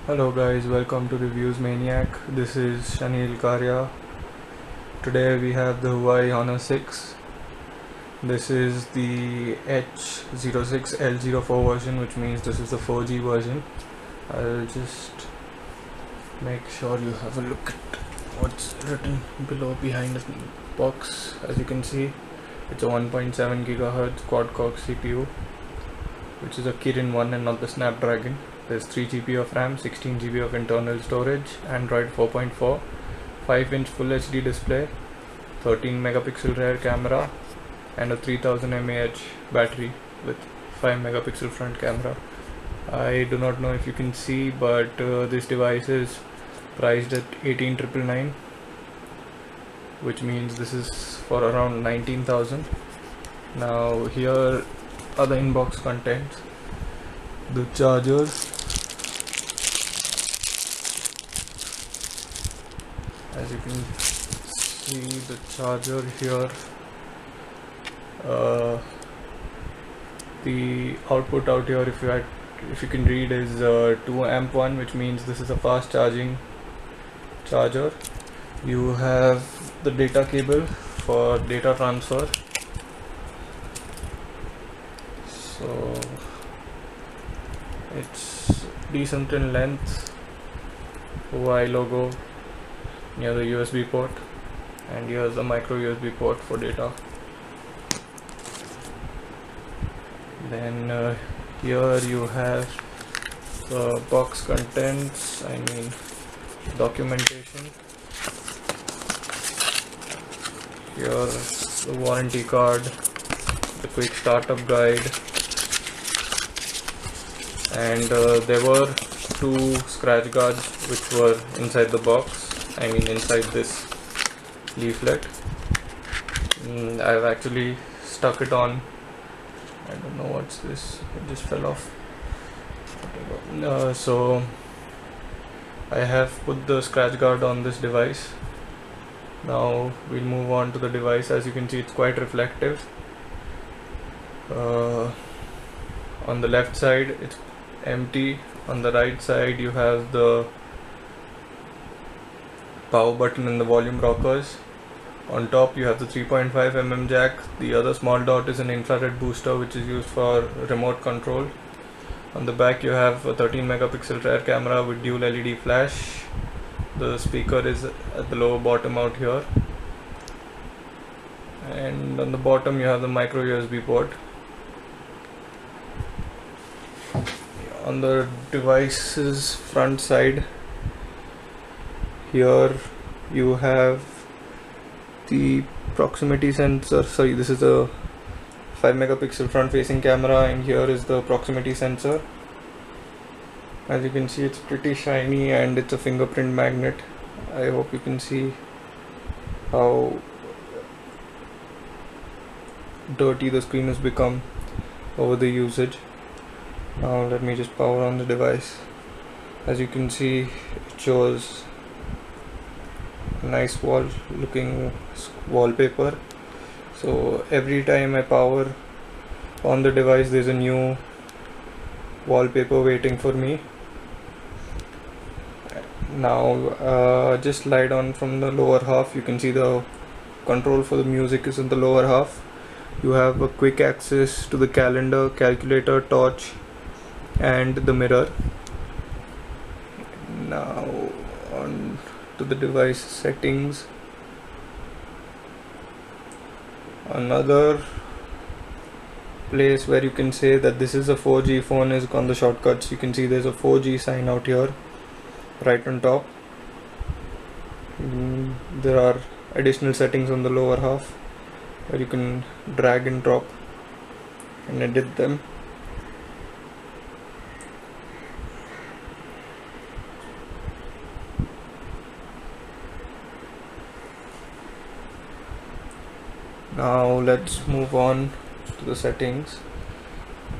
Hello guys, welcome to ReviewsManiac. This is Shanil Karya. Today we have the Huawei Honor 6. This is the H06L04 version, which means this is the 4G version. I'll just make sure you have a look at what's written below behind the box. As you can see, it's a 1.7 GHz quad-core CPU, which is a Kirin 1 and not the Snapdragon. There's 3 GB of RAM, 16 GB of internal storage, Android 4.4, 5-inch Full HD display, 13 megapixel rear camera, and a 3000 mAh battery with 5 megapixel front camera. I do not know if you can see, but this device is priced at 18,999, which means this is for around 19,000. Now here are the inbox contents. The charger, as you can see, the charger here, the output out here, if you can read, is 2 amp one, which means this is a fast charging charger. You have the data cable for data transfer. So it's decent in length, Huawei logo near the USB port, and here's the micro USB port for data. Then here you have the box contents, documentation. Here the warranty card, the quick startup guide, and there were 2 scratch guards which were inside the box, inside this leaflet. I've actually stuck it on. I don't know what's this, it just fell off. So I have put the scratch guard on this device. Now we'll move on to the device. As you can see, it's quite reflective. On the left side it's empty. On the right side you have the power button and the volume rockers. On top you have the 3.5 mm jack. The other small dot is an infrared booster, which is used for remote control. On the back you have a 13 megapixel rear camera with dual LED flash. The speaker is at the lower bottom out here, and on the bottom you have the micro USB port. On the device's front side, here you have the proximity sensor. Sorry, this is a 5 megapixel front facing camera, and here is the proximity sensor. As you can see, it's pretty shiny and it's a fingerprint magnet. I hope you can see how dirty the screen has become over the usage. Now let me just power on the device. As you can see, it shows nice looking wallpaper. So every time I power on the device, there's a new wallpaper waiting for me. Now just slide on from the lower half. You can see the control for the music is in the lower half. You have a quick access to the calendar, calculator, torch, and the mirror. Now on to the device settings. Another place where you can say that this is a 4G phone is on the shortcuts. You can see there's a 4G sign out here right on top. There are additional settings on the lower half where you can drag and drop and edit them. Now let's move on to the settings.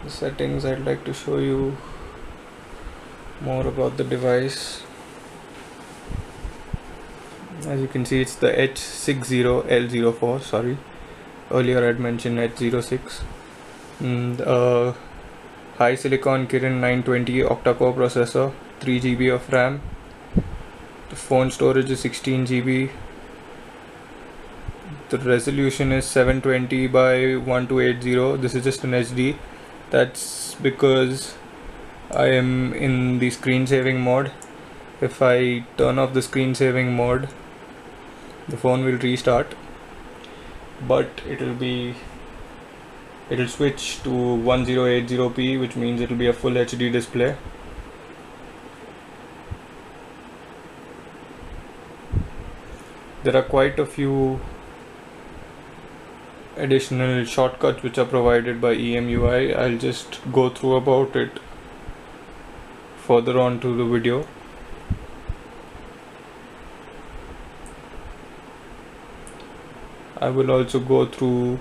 The settings, I'd like to show you more about the device. As you can see, it's the H60L04. Sorry, earlier I'd mentioned H06. High silicon Kirin 920 octa-core processor, 3 GB of RAM. The phone storage is 16 GB. The resolution is 720 by 1280. This is just an HD. That's because I am in the screen saving mode. If I turn off the screen saving mode, the phone will restart, but it'll switch to 1080p, which means it'll be a full HD display. There are quite a few additional shortcuts which are provided by EMUI. I'll just go through about it further on to the video. I will also go through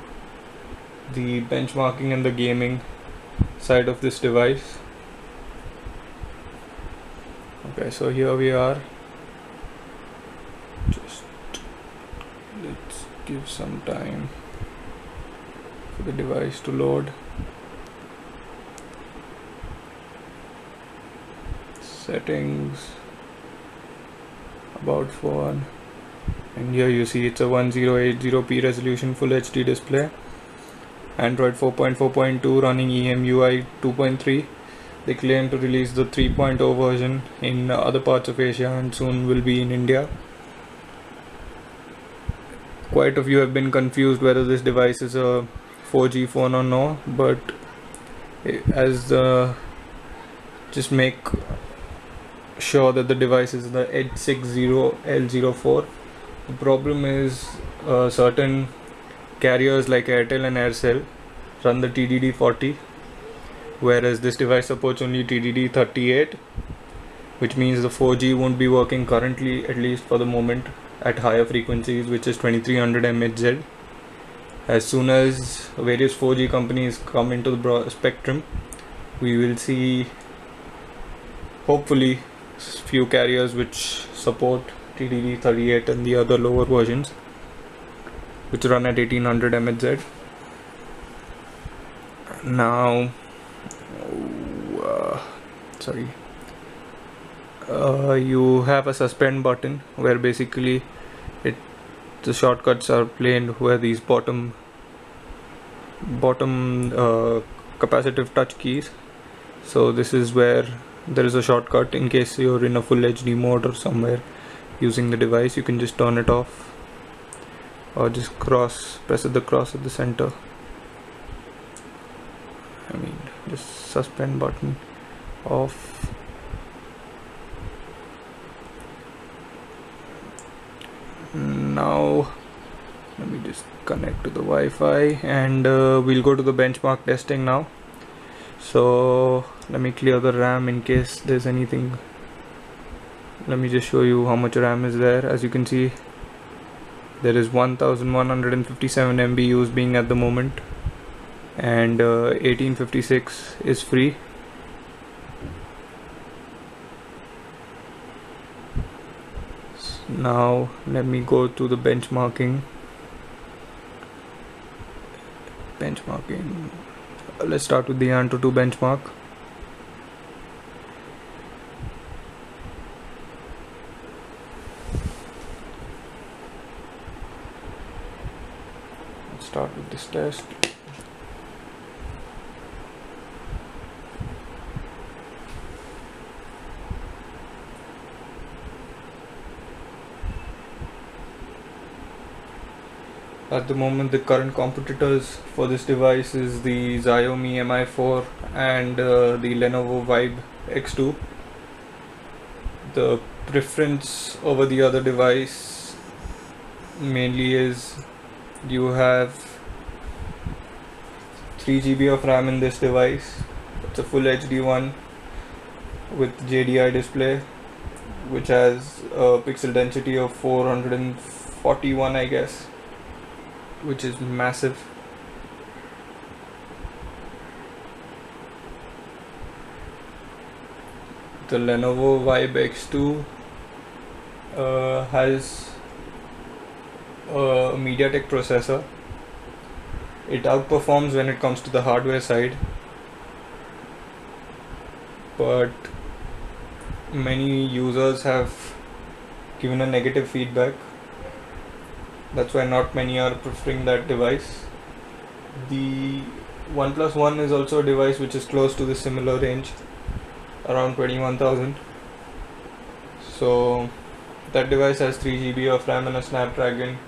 the benchmarking and the gaming side of this device. Okay, so here we are. Just let's give some time for the device to load. Settings, about phone, and here you see it's a 1080p resolution full HD display. Android 4.4.2 running EMUI 2.3. They claim to release the 3.0 version in other parts of Asia and soon will be in India. Quite a few have been confused whether this device is a 4G phone or no, but just make sure that the device is the Edge 60L04. The problem is certain carriers like Airtel and Aircel run the TDD40, whereas this device supports only TDD38, which means the 4G won't be working currently, at least for the moment, at higher frequencies, which is 2300 MHz. As soon as various 4G companies come into the broad spectrum, we will see hopefully few carriers which support TDD38 and the other lower versions, which run at 1800 MHz. Now, you have a suspend button where basically the shortcuts are plain, where these bottom capacitive touch keys. So this is where there is a shortcut in case you're in a full HD mode or somewhere using the device. You can just turn it off or just press the cross at the center. Just suspend button off. Now let me just connect to the Wi-Fi and we'll go to the benchmark testing now. So let me clear the RAM in case there's anything. Let me just show you how much RAM is there. As you can see, there is 1157 MB used being at the moment, and 1856 is free. Now let me go to the benchmarking. Let's start with the Antutu benchmark. Let's start with this test. At the moment, the current competitors for this device is the Xiaomi Mi4 and the Lenovo Vibe X2. The preference over the other device mainly is you have 3 GB of RAM in this device. It's a full HD one with JDI display, which has a pixel density of 441, I guess, which is massive. The Lenovo Vibe X2 has a MediaTek processor. It outperforms when it comes to the hardware side, but many users have given a negative feedback. That's why not many are preferring that device. The OnePlus One is also a device which is close to the similar range, around 21,000. So that device has 3 GB of RAM and a Snapdragon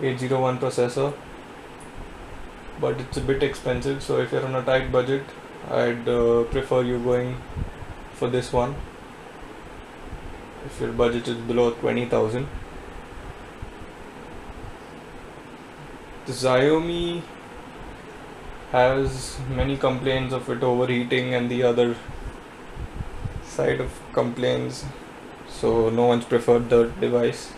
801 processor, but it's a bit expensive. So if you're on a tight budget, I'd prefer you going for this one if your budget is below 20,000. The Xiaomi has many complaints of it overheating and the other side of complaints, so no one's preferred the device.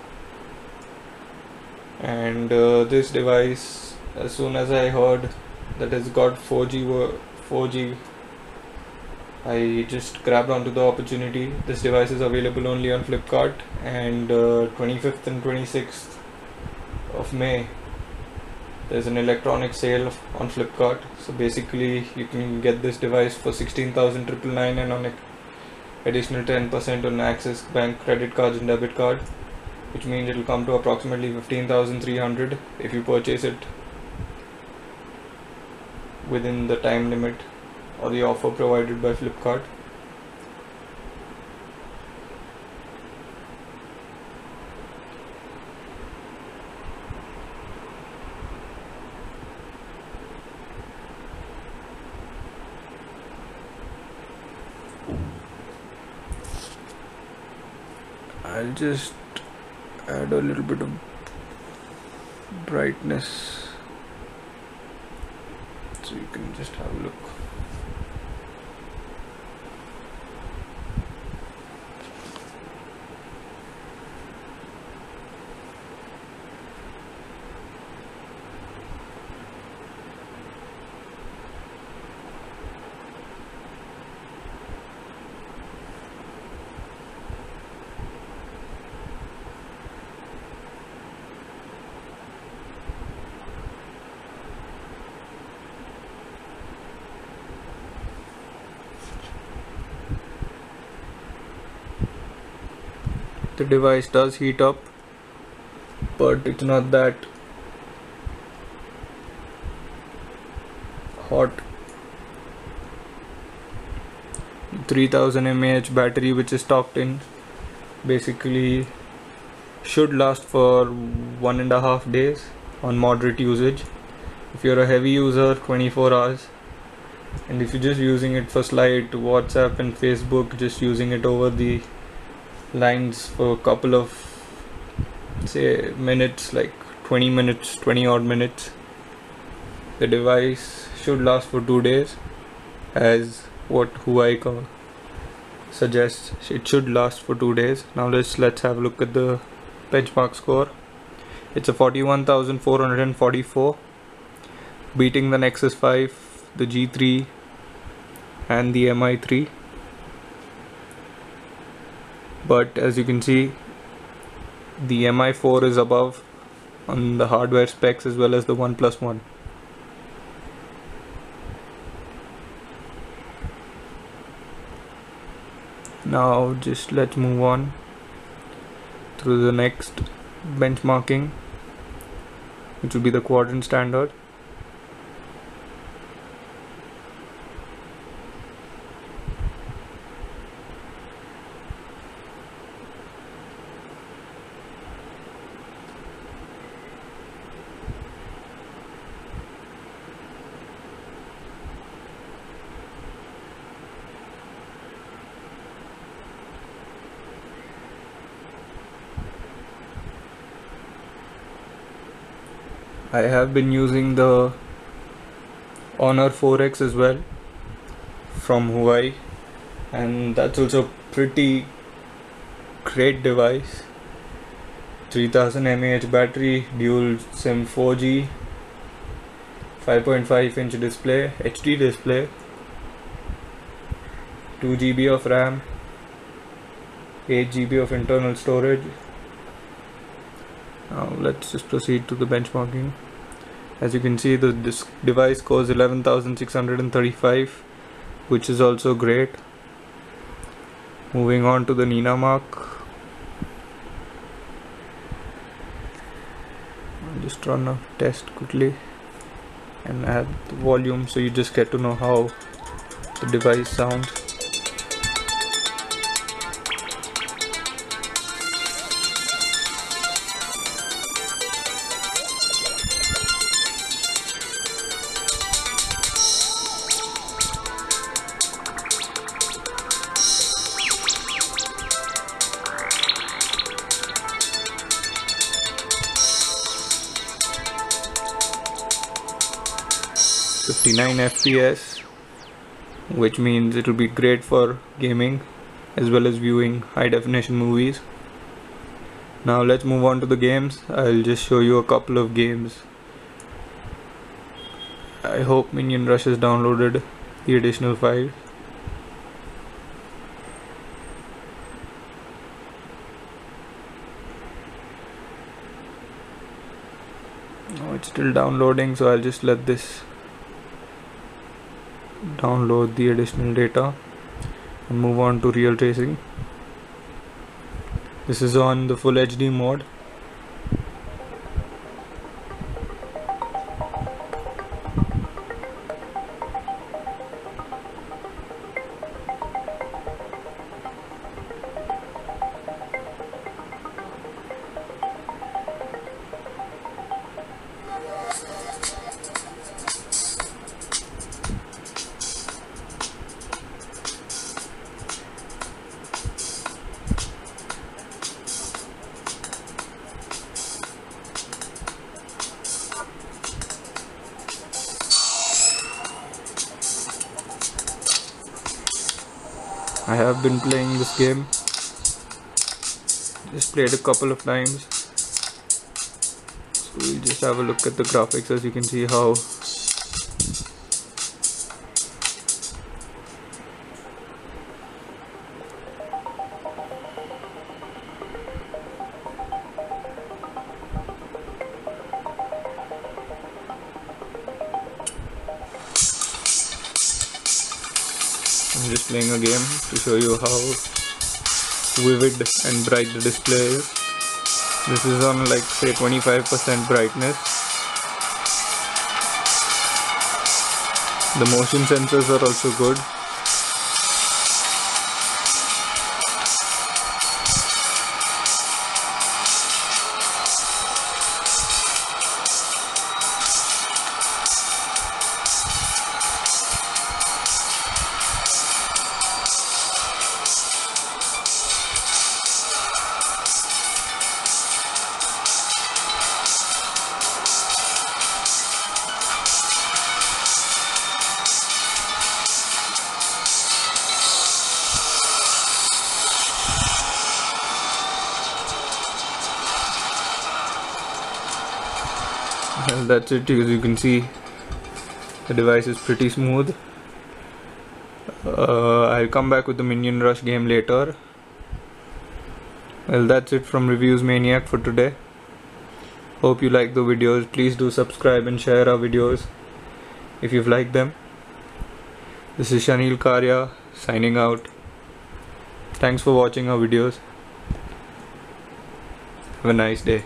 And this device, as soon as I heard that it's got 4G, I just grabbed onto the opportunity. This device is available only on Flipkart, and 25th and 26th of May there's an electronic sale on Flipkart. So basically you can get this device for 16,999 and on additional 10% on Axis Bank credit cards and debit card, which means it will come to approximately 15,300 if you purchase it within the time limit or the offer provided by Flipkart. I'll just add a little bit of brightness so you can just have a look. The device does heat up, but it's not that hot. 3000 mAh battery which is stocked in basically should last for 1.5 days on moderate usage. If you're a heavy user, 24 hours. And if you're just using it for slide, WhatsApp and Facebook, just using it over the lines for a couple of, say, minutes, like 20 minutes, 20 odd minutes, the device should last for 2 days, as what Huawei suggests. It should last for 2 days. Now let's have a look at the benchmark score. It's a 41,444, beating the Nexus 5, the G3 and the MI3. But as you can see, the MI4 is above on the hardware specs as well as the OnePlus One. Now just let's move on through the next benchmarking, which will be the quadrant standard. I have been using the Honor 4X as well from Huawei, and that's also pretty great device. 3000 mAh battery, dual SIM 4G, 5.5-inch display, HD display, 2 GB of RAM, 8 GB of internal storage. Now let's just proceed to the benchmarking. As you can see, this device scores 11,635, which is also great. Moving on to the Nina mark. I'll just run a test quickly and add the volume so you just get to know how the device sounds. .59 FPS, which means it will be great for gaming as well as viewing high definition movies. Now let's move on to the games. I'll just show you a couple of games. I hope Minion Rush has downloaded the additional file. Oh, it's still downloading, so I'll just let this download the additional data and move on to real tracing. This is on the full HD mode. I have been playing this game, just played a couple of times, so we'll just have a look at the graphics. As you can see how I'm just playing a game to show you how vivid and bright the display is. This is on like say 25% brightness. The motion sensors are also good. Well, that's it. As you can see, the device is pretty smooth. I'll come back with the Minion Rush game later. Well, that's it from ReviewsManiac for today. Hope you like the videos. Please do subscribe and share our videos if you've liked them. This is Shanil Karya signing out. Thanks for watching our videos. Have a nice day.